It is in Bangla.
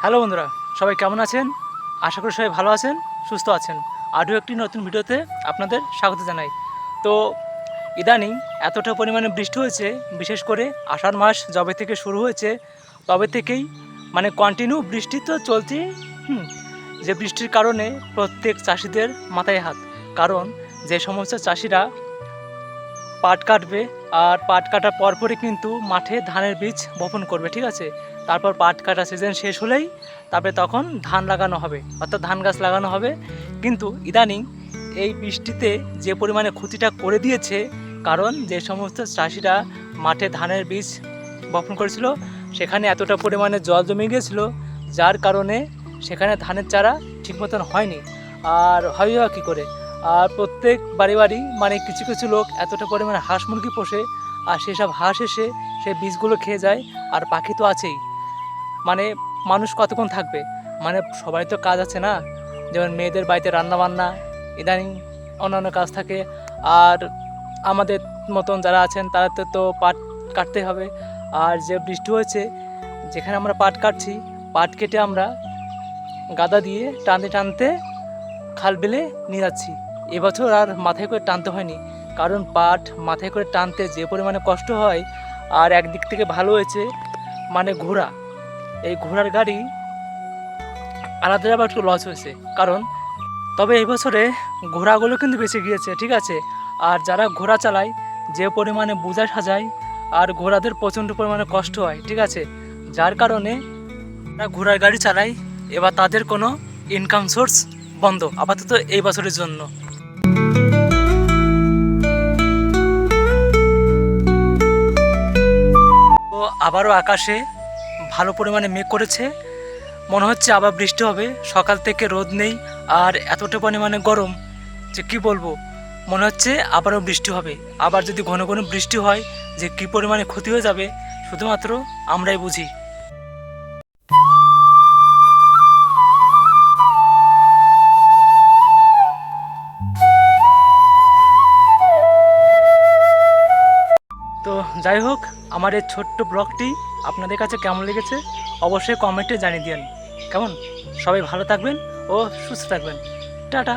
হ্যালো বন্ধুরা, সবাই কেমন আছেন? আশা করি সবাই ভালো আছেন, সুস্থ আছেন। আরও একটি নতুন ভিডিওতে আপনাদের স্বাগত জানাই। তো ইদানিং এতটা পরিমাণে বৃষ্টি হয়েছে, বিশেষ করে আষাঢ় মাস যবে থেকে শুরু হয়েছে তবে থেকেই কন্টিনিউ বৃষ্টি তো চলছেই। হুম, যে বৃষ্টির কারণে প্রত্যেক চাষিদের মাথায় হাত। কারণ যে সমস্ত চাষিরা পাট কাটবে, আর পাট কাটার পরপরই কিন্তু মাঠে ধানের বীজ বপন করবে, ঠিক আছে? তারপর পাট কাটা সিজন শেষ হলেই তারপরে তখন ধান লাগানো হবে, অর্থাৎ ধান গাছ লাগানো হবে। কিন্তু ইদানিং এই বৃষ্টিতে যে পরিমাণে ক্ষতিটা করে দিয়েছে, কারণ যে সমস্ত চাষিরা মাঠে ধানের বীজ বপন করেছিল সেখানে এতটা পরিমাণে জল জমে গিয়েছিল, যার কারণে সেখানে ধানের চারা ঠিক মতন হয়নি। আর হয় কী করে? আর প্রত্যেক বাড়ি বাড়ি কিছু কিছু লোক এতটা পরিমাণে হাঁস মুরগি পোষে, আর সেসব হাঁস এসে সেই বীজগুলো খেয়ে যায়। আর পাখি তো আছেই, মানে মানুষ কতক্ষণ থাকবে? সবাই তো কাজ আছে না, যেমন মেয়েদের বাড়িতে রান্না বান্না, ইদানিং অন্যান্য কাজ থাকে। আর আমাদের মতন যারা আছেন তারা তো পাট কাটতে হবে। আর যে বৃষ্টি হয়েছে, যেখানে আমরা পাট কাটছি, পাট কেটে আমরা গাদা দিয়ে টানতে টানতে খাল বিলে নিয়ে যাচ্ছি। এবছর আর মাথায় করে টানতে হয়নি, কারণ পাট মাথায় করে টানতে যে পরিমাণে কষ্ট হয়। আর একদিক থেকে ভালো হয়েছে, ঘোড়া, এই ঘোড়ার গাড়ি আলাদা আবার একটু লস হয়েছে, কারণ তবে এই বছরে ঘোড়াগুলো কিন্তু বেঁচে গিয়েছে, ঠিক আছে? আর যারা ঘোড়া চালায় যে পরিমাণে বোঝা সাজায়, আর ঘোড়াদের প্রচণ্ড পরিমাণে কষ্ট হয়, ঠিক আছে? যার কারণে তারা ঘোড়ার গাড়ি চালায়। এবার তাদের কোনো ইনকাম সোর্স বন্ধ আপাতত এই বছরের জন্য। তো আবারও আকাশে ভালো পরিমাণে মেঘ করেছে, মনে হচ্ছে আবার বৃষ্টি হবে। সকাল থেকে রোদ নেই, আর এতটা পরিমাণে গরম যে কি বলবো। মনে হচ্ছে আবারও বৃষ্টি হবে। আবার যদি ঘন ঘন বৃষ্টি হয়, যে কি পরিমাণে ক্ষতি হয়ে যাবে শুধুমাত্র আমরাই বুঝি। তো যাই হোক, আমার এই ছোট্ট ব্লগটি আপনাদের কাছে কেমন লেগেছে অবশ্যই কমেন্টে জানিয়ে দিন। কেমন? সবাই ভালো থাকবেন ও সুস্থ থাকবেন। টাটা।